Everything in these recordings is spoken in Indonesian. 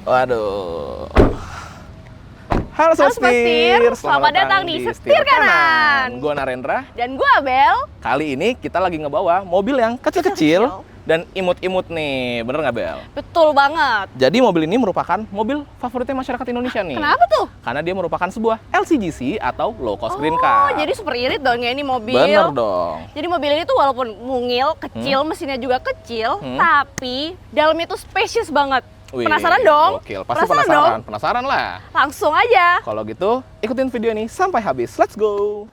Waduh. Halo Sobat Sobat Setir, Setir, selamat datang di Setir Kanan. Gue Narendra. Dan gue Abel. Kali ini kita lagi ngebawa mobil yang kecil-kecil dan imut-imut nih, bener nggak Bel? Betul banget. Jadi mobil ini merupakan mobil favoritnya masyarakat Indonesia nih. Kenapa tuh? Karena dia merupakan sebuah LCGC atau low cost green car. Oh, jadi super irit dong ya ini mobil. Bener dong. Jadi mobil ini tuh walaupun mungil, kecil, mesinnya juga kecil, tapi dalamnya tuh spacious banget. Wih, Penasaran dong? Gokil, pasti penasaran. Penasaran lah. Langsung aja. Kalau gitu, ikutin video ini sampai habis. Let's go!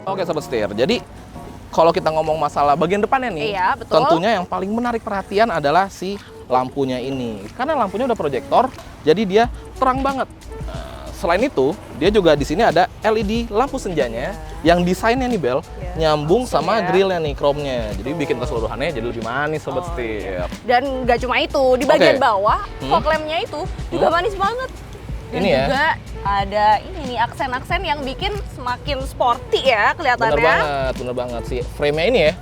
Oke Sobat Setir, jadi kalau kita ngomong masalah bagian depannya nih, Iya, betul. tentunya yang paling menarik perhatian adalah si lampunya ini. Karena lampunya udah proyektor, jadi dia terang banget. Nah, selain itu, dia juga di sini ada LED lampu senjanya yang desainnya nih Bel, nyambung sama grillnya nih, chrome-nya. Jadi bikin keseluruhannya jadi lebih manis Sobat Setir. Dan nggak cuma itu, di bagian Oke. bawah, fog lamp-nya itu juga manis banget. Dan Ini ya. juga ada ini nih aksen-aksen yang bikin semakin sporty ya kelihatannya. Bener banget sih. Frame-nya ini ya.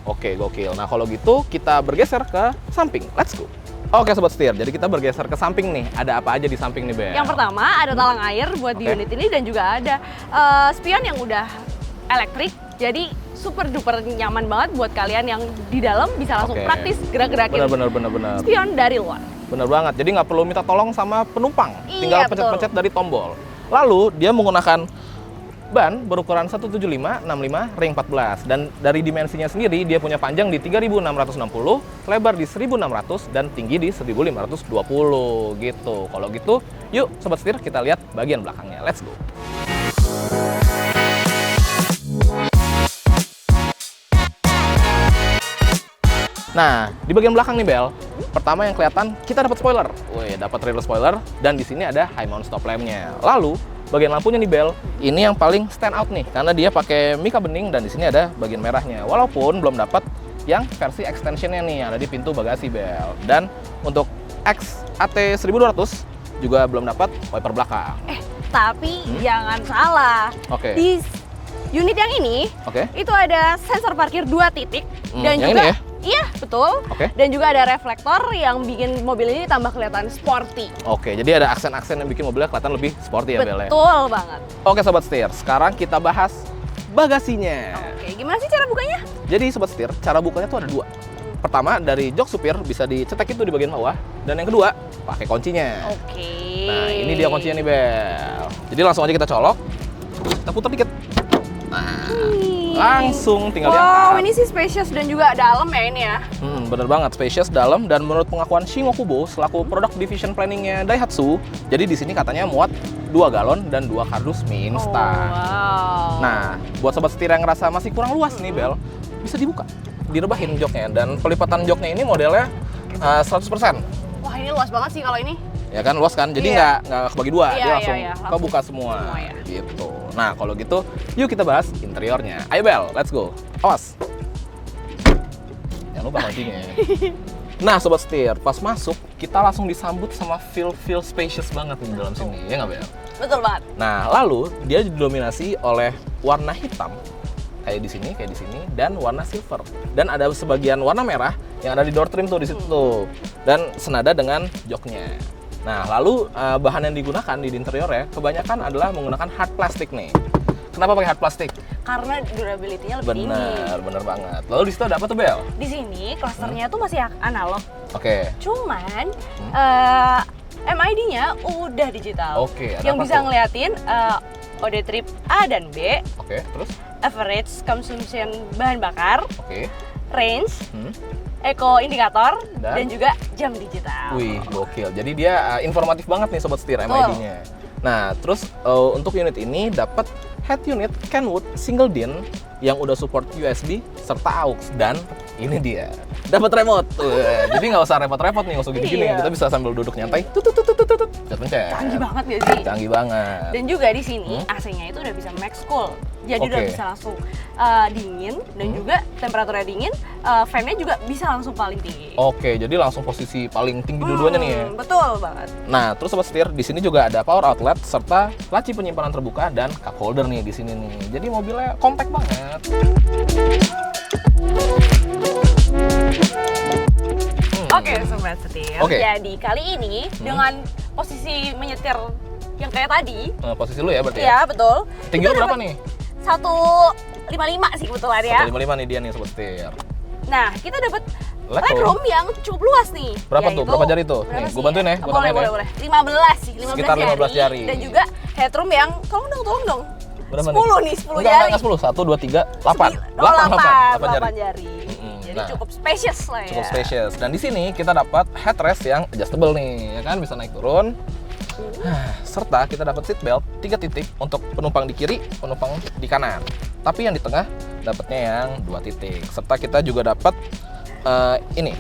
Oke, gokil. Nah, kalau gitu kita bergeser ke samping. Let's go. Oke, Sobat Setir. Jadi kita bergeser ke samping nih. Ada apa aja di samping nih, Bel? Yang pertama ada talang air buat di Oke. unit ini dan juga ada spion yang udah elektrik. Jadi super duper nyaman banget buat kalian yang di dalam bisa langsung Oke. praktis gerak-gerakin Bener. spion dari luar. Bener banget. Jadi nggak perlu minta tolong sama penumpang. Iya, Tinggal betul. pencet-pencet dari tombol. Lalu dia menggunakan ban berukuran 175/65 ring 14 dan dari dimensinya sendiri dia punya panjang di 3660, lebar di 1600 dan tinggi di 1520 gitu. Kalau gitu, yuk Sobat Setir kita lihat bagian belakangnya. Let's go. Nah, di bagian belakang nih Bel, pertama yang kelihatan kita dapat spoiler. Wih, dapat rear spoiler dan di sini ada high mount stop lamp-nya. Lalu bagian lampunya nih Bel, ini yang paling stand out nih karena dia pakai mika bening dan di sini ada bagian merahnya. Walaupun belum dapat yang versi extensionnya nih yang ada di pintu bagasi Bel. Dan untuk XAT 1200 juga belum dapat wiper belakang. Tapi jangan salah. Oke. Di unit yang ini Oke. itu ada sensor parkir 2 titik dan yang juga ini ya? Iya, betul. Oke. Dan juga ada reflektor yang bikin mobil ini tambah kelihatan sporty. Oke, jadi ada aksen-aksen yang bikin mobilnya kelihatan lebih sporty ya Bel ya. Betul banget. Oke Sobat Setir, sekarang kita bahas bagasinya. Oke, gimana sih cara bukanya? Jadi Sobat Setir, cara bukanya tuh ada dua. Pertama, dari jok supir bisa dicetek itu di bagian bawah. Dan yang kedua, pakai kuncinya. Oke. Nah, ini dia kuncinya nih Bel. Jadi langsung aja kita colok. Kita putar dikit. Nah, langsung tinggal diangkat. Wow, ini sih spacious dan juga dalam ya ini ya. Bener banget, spacious, dalam, dan menurut pengakuan Shingo Kubo selaku product division planningnya Daihatsu, jadi di sini katanya muat 2 galon dan 2 kardus mie instan. Wow. Nah, buat Sobat Setir yang ngerasa masih kurang luas nih Bel, bisa dibuka, direbahin joknya, dan pelipatan joknya ini modelnya 100%. Wah, ini luas banget sih kalau ini. Ya kan, luas kan, jadi Iya. nggak kebagi dua, Iya, dia langsung iya. kebuka semua, ya. gitu. Nah, kalau gitu, yuk kita bahas interiornya. Ayo Bel, let's go. Awas. Jangan lupa kuncinya. Nah, Sobat Setir, pas masuk, kita langsung disambut sama feel spacious banget di dalam sini, ya nggak Bel? Betul banget. Nah, lalu dia didominasi oleh warna hitam, kayak di sini, dan warna silver. Dan ada sebagian warna merah yang ada di door trim tuh di situ tuh. Dan senada dengan joknya. Nah, lalu bahan yang digunakan di interiornya kebanyakan adalah menggunakan hard plastik nih. Kenapa pakai hard plastik? Karena durability-nya lebih tinggi. Bener banget. Lalu di situ ada apa tuh Bel? Di sini klasternya tuh masih analog. Oke. Cuman MID-nya udah digital. Oke, ada yang apa bisa tuh? ngeliatin OD trip A dan B, Oke, terus? average consumption bahan bakar, Oke. range, Hmm. eco indikator, Dan? dan juga jam digital. Wih, gokil. Jadi dia informatif banget nih Sobat Setir MID-nya. Nah, terus untuk unit ini dapat head unit Kenwood single DIN yang udah support USB serta AUX dan Ini dia. Dapat remote. Jadi nggak usah repot-repot nih, nggak usah gini-gini. Iya. Kita bisa sambil duduk nyantai. Tut. Pencet. Canggih banget ya sih? Canggih banget. Dan juga di sini AC-nya itu udah bisa max cool. Jadi udah Oke. bisa langsung dingin dan juga temperaturnya dingin, fan-nya juga bisa langsung paling tinggi. Oke, jadi langsung posisi paling tinggi dua-duanya nih ya. Betul banget. Nah, terus sobat setir, di sini juga ada power outlet serta laci penyimpanan terbuka dan cup holder nih di sini nih. Jadi mobilnya compact banget. Oke, sobat setir. Oke. Jadi kali ini dengan posisi menyetir yang kayak tadi, Posisi lu ya berarti ya? ya betul. Tinggi lu berapa nih? 155 sih kebetulan ya. 155 nih dia nih sobat setir. Nah, kita dapat Legroom. legroom yang cukup luas nih. Berapa tuh? Yaitu- Berapa jari tuh? berapa Nih, sih? gua bantuin ya, gua Boleh, tambahin ya. boleh. 15 sih, 15 Sekitar 15 jari. Dan juga headroom yang, tolong dong. Berapa 10 nih, 10 Enggak, jari. enggak 10. 1, 2, 3, 8. 8 jari. jari. Jadi Nah. cukup spacious lah ya. Cukup spacious. Dan di sini kita dapat headrest yang adjustable nih, ya kan? Bisa naik turun. Serta kita dapat seat belt 3 titik untuk penumpang di kiri, penumpang di kanan. Tapi yang di tengah dapatnya yang 2 titik. Serta kita juga dapat ini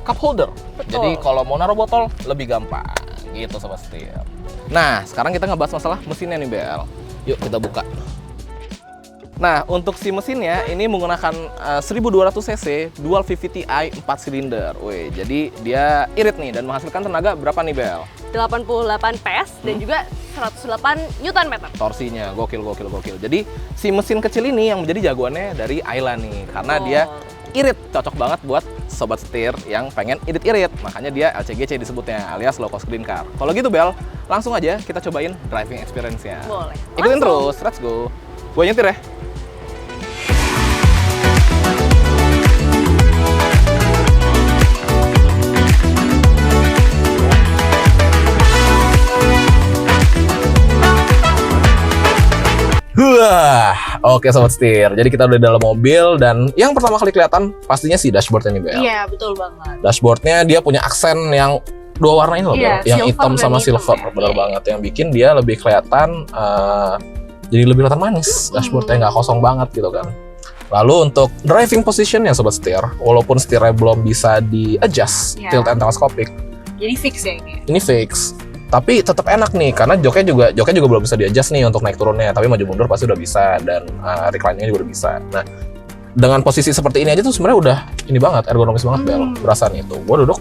cup holder. Betul. Jadi kalau mau naruh botol lebih gampang. Gitu sobat setir. Nah, sekarang kita ngebahas masalah mesinnya nih Bel. Yuk kita buka. Nah, untuk si mesinnya ini menggunakan 1200 cc dual VVT-i 4 silinder. Wih, jadi dia irit nih dan menghasilkan tenaga berapa nih Bel? 88 PS dan juga 108 Nm. Torsinya gokil. Jadi si mesin kecil ini yang menjadi jagoannya dari Ayla nih, karena dia irit, cocok banget buat sobat setir yang pengen irit-irit. Makanya dia LCGC disebutnya, alias low cost green car. Kalau gitu Bel, langsung aja kita cobain driving experience-nya. Boleh. Ikutin Langsung. terus, let's go. Gue nyetir ya. Oke sobat setir. Jadi kita udah di dalam mobil dan yang pertama kali kelihatan pastinya si dashboardnya nih Bel. Iya, betul banget. Dashboardnya dia punya aksen yang dua warna ini loh Iya, Bel. Yang silver hitam dan sama hitam silver, ya. bener Iya. banget. Yang bikin dia lebih kelihatan, jadi lebih kelihatan manis. Dashboardnya nggak kosong banget gitu kan. Lalu untuk driving position ya sobat setir, walaupun setirnya belum bisa di-adjust Iya. tilt and telescopic, Jadi fix ya ini. ini fix. Tapi tetap enak nih karena joknya juga belum bisa di-adjust nih untuk naik turunnya, tapi maju mundur pasti udah bisa dan reclining-nya juga udah bisa. Nah, dengan posisi seperti ini aja tuh sebenarnya udah ini banget, ergonomis banget Bel. Berasa nih tuh. Gua duduk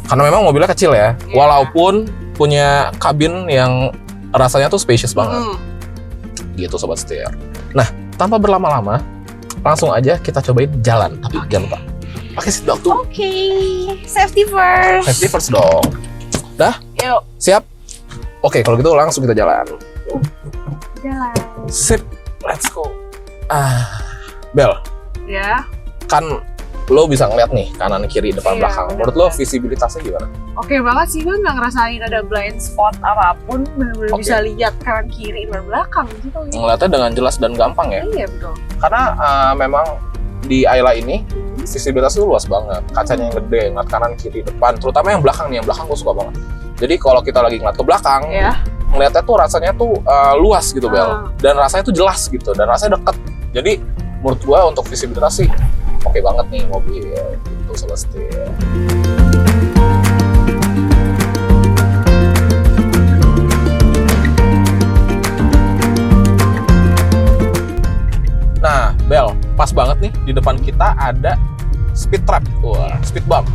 karena memang mobilnya kecil ya, Iya. walaupun punya kabin yang rasanya tuh spacious banget. Gitu sobat setir. Nah, tanpa berlama-lama, langsung aja kita cobain jalan, tapi jangan lupa pakai seatbelt tuh. Oke, safety first. Safety first dong. Dah? Yuk, Siap? Oke, kalau gitu langsung kita jalan. jalan. Sip, let's go. Bel, Ya. kan lo bisa ngeliat nih kanan kiri depan Iya, belakang. bener. Menurut lo visibilitasnya gimana? Oke banget sih, gue nggak ngerasain ada blind spot apapun, bener-bener Oke. bisa lihat kanan kiri dan belakang gitu. Ngeliatnya dengan jelas dan gampang ya. Iya betul. Karena memang di Ayla ini visibilitasnya tuh luas banget. Kacanya yang gede, ngeliat kanan kiri depan. Terutama yang belakang nih, yang belakang gue suka banget. Jadi kalau kita lagi ngeliat ke belakang, Ya. ngeliatnya tuh rasanya tuh luas gitu Bel. Dan rasanya tuh jelas gitu, dan rasanya deket. Jadi menurut gue untuk visibilitas sih oke banget nih mobil gitu sobat setir. Nah, Bel, pas banget nih di depan kita ada speed trap, wah, speed bump.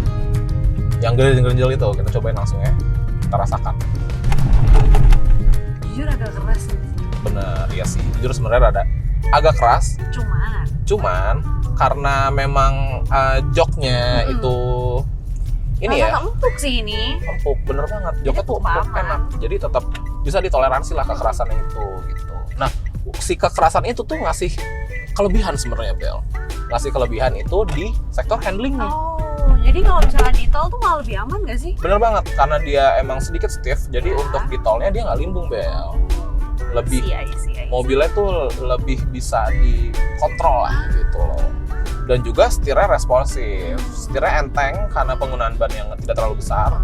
Yang ganjil-ganjil itu kita cobain langsung ya, kita rasakan. Jujur agak keras sih. Bener, iya sih. Jujur sebenarnya rada agak keras, cuman karena memang joknya itu ini ya, Rasa empuk sih ini. empuk, bener banget. Joknya tuh empuk, Aman. enak. Jadi tetap bisa ditoleransi lah kekerasannya itu gitu. Nah, si kekerasan itu tuh ngasih kelebihan sebenarnya Bel. Ngasih kelebihan itu di sektor handling nih. Oh, jadi kalau misalnya di tol tuh malah lebih aman gak sih? Bener banget, karena dia emang sedikit stiff, jadi untuk di tolnya dia nggak limbung Bel. Lebih Iya. mobilnya tuh lebih bisa dikontrol lah gitu loh. Dan juga setirnya responsif, setirnya enteng karena penggunaan ban yang tidak terlalu besar.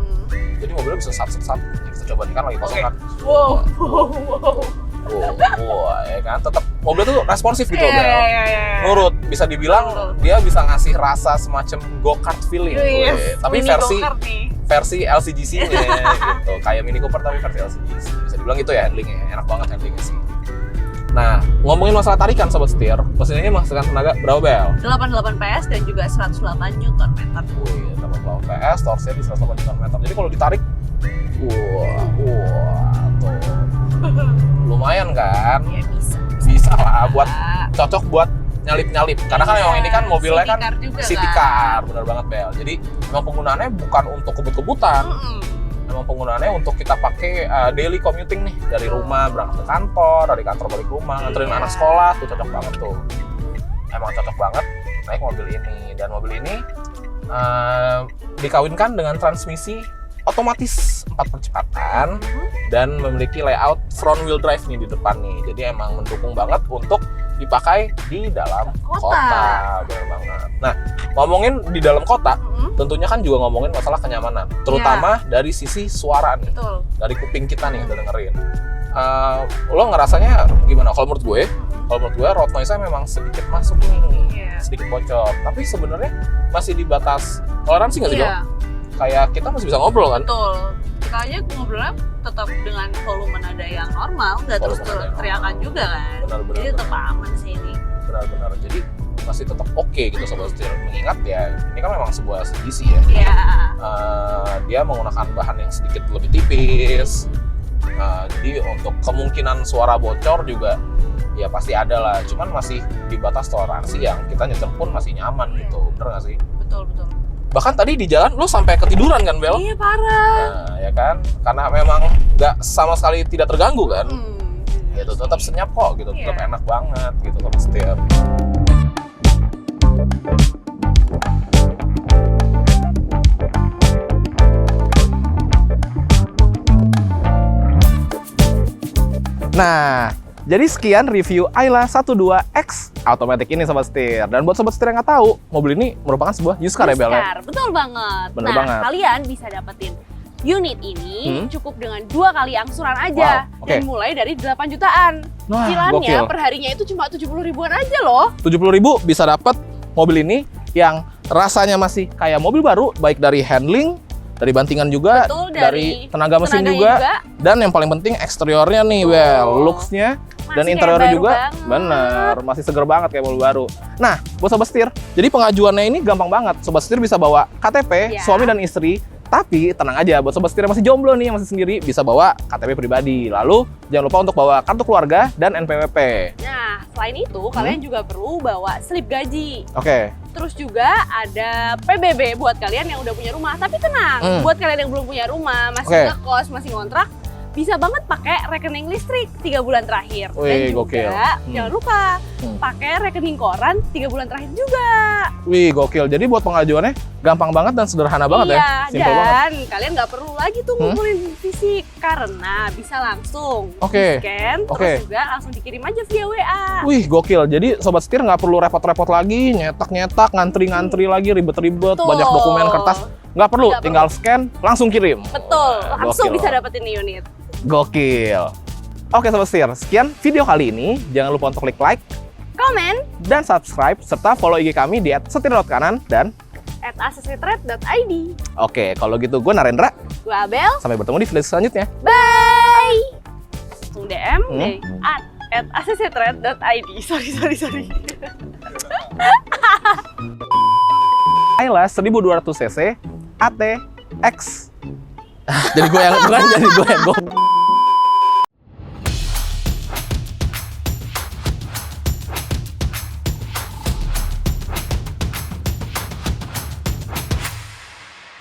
Jadi mobilnya bisa sat-sat. Kita coba nih kan lagi kosong kan. Wow. Wah, ya kan, tetap mobil tuh responsif gitu, Bel. Iya. Nurut, bisa dibilang dia bisa ngasih rasa semacam go-kart feeling. Yes, Tapi mini versi go-kart nih. versi LCGC-nya gitu. Kayak Mini Cooper tapi versi LCGC. Bisa dibilang gitu ya handlingnya, enak banget handlingnya sih. Nah, ngomongin masalah tarikan Sobat Setir, mesin ini menghasilkan tenaga berapa, Bel? 88 PS dan juga 108 Nm. Wih, 88 PS, torsinya di 108 Nm. Jadi kalau ditarik, wah, tuh. Lumayan kan? Ya bisa. Bisa lah, cocok buat nyalip-nyalip. Karena kan memang ini kan mobilnya kan City car juga city car, bener banget, Bel. Jadi memang penggunaannya bukan untuk kebut-kebutan. Memang penggunaannya untuk kita pakai daily commuting nih, dari rumah berangkat ke kantor, dari kantor balik rumah, nganterin anak sekolah, tuh cocok banget tuh. Emang cocok banget naik mobil ini. Dan mobil ini dikawinkan dengan transmisi otomatis 4 percepatan dan memiliki layout front wheel drive nih di depan nih. Jadi emang mendukung banget untuk dipakai di dalam kota. Benar banget. Nah, ngomongin di dalam kota, tentunya kan juga ngomongin masalah kenyamanan, terutama dari sisi suara nih. Betul. Dari kuping kita nih yang udah dengerin. Lo ngerasanya gimana? Kalau menurut gue road noise-nya memang sedikit masuk nih, sedikit bocor. Tapi sebenarnya masih di batas toleransi nggak sih, Bel? Kayak kita masih bisa ngobrol kan? Betul. Kita aja ngobrolnya tetap dengan volume nada yang normal, nggak terus teriakan juga kan. Benar-benar. Jadi tetap aman sih ini. Benar-benar. Jadi masih tetap oke gitu Sobat Setir. Mengingat ya, ini kan memang sebuah CGC ya. Iya. Dia menggunakan bahan yang sedikit lebih tipis. Jadi untuk kemungkinan suara bocor juga ya pasti ada lah. Cuman masih di batas toleransi yang kita nyetir pun masih nyaman gitu. Bener nggak sih? Betul. Bahkan tadi di jalan lu sampai ketiduran kan, Bel? Iya, parah. Nah, ya kan? Karena memang nggak sama sekali tidak terganggu kan? Gitu, tetap senyap kok gitu, tetap enak banget gitu Sobat Setir. Nah, jadi sekian review Ayla 12X Automatic ini Sobat Setir. Dan buat Sobat Setir yang nggak tahu, mobil ini merupakan sebuah used car ya, Bel? Betul banget. Bener banget. Kalian bisa dapetin unit ini cukup dengan 2 kali angsuran aja. Wow, Dan mulai dari 8 jutaan. Wah, Cicilannya gokil. per harinya itu cuma 70 ribuan aja loh. 70.000 bisa dapat mobil ini yang rasanya masih kayak mobil baru, baik dari handling, dari bantingan juga, Betul, dari tenaga mesin tenaganya juga, dan yang paling penting eksteriornya nih, Bel, looks-nya dan Masih interiornya kayak juga baru banget. bener, masih seger banget kayak mobil baru. Nah, buat Sobat Setir, jadi pengajuannya ini gampang banget. Sobat Setir bisa bawa KTP, Ya. suami dan istri, tapi tenang aja, buat Sobat Setir yang masih jomblo nih, yang masih sendiri, bisa bawa KTP pribadi. Lalu, jangan lupa untuk bawa kartu keluarga dan NPWP. Nah, selain itu kalian juga perlu bawa slip gaji. Oke. Terus juga ada PBB buat kalian yang udah punya rumah. Tapi tenang, buat kalian yang belum punya rumah, masih ngekos, masih ngontrak, bisa banget pakai rekening listrik 3 bulan terakhir. Wih, Dan juga gokil. jangan lupa pakai rekening koran 3 bulan terakhir juga. Wih, gokil. Jadi buat pengajuannya gampang banget dan sederhana banget ya. Simpel banget. Dan kalian nggak perlu lagi tuh ngumpulin fisik karena bisa langsung di-scan, terus juga langsung dikirim aja via WA. Wih, gokil. Jadi Sobat Setir nggak perlu repot-repot lagi, nyetak-nyetak, ngantri-ngantri lagi, ribet-ribet, banyak dokumen kertas. Nggak perlu, tinggal scan, langsung kirim. Betul, langsung gokil. bisa dapetin unit. Gokil. Oke Sobat Setir, sekian video kali ini. Jangan lupa untuk klik like, Komen dan subscribe, serta follow IG kami di @setir.kanan dan @accessorytrade.id. Oke, kalau gitu gue Narendra. Gue Abel. Sampai bertemu di video selanjutnya. Bye. Langsung DM deh @accessorytrade.id. Sorry. Ayla 1200 cc ATX. Jadi gue yang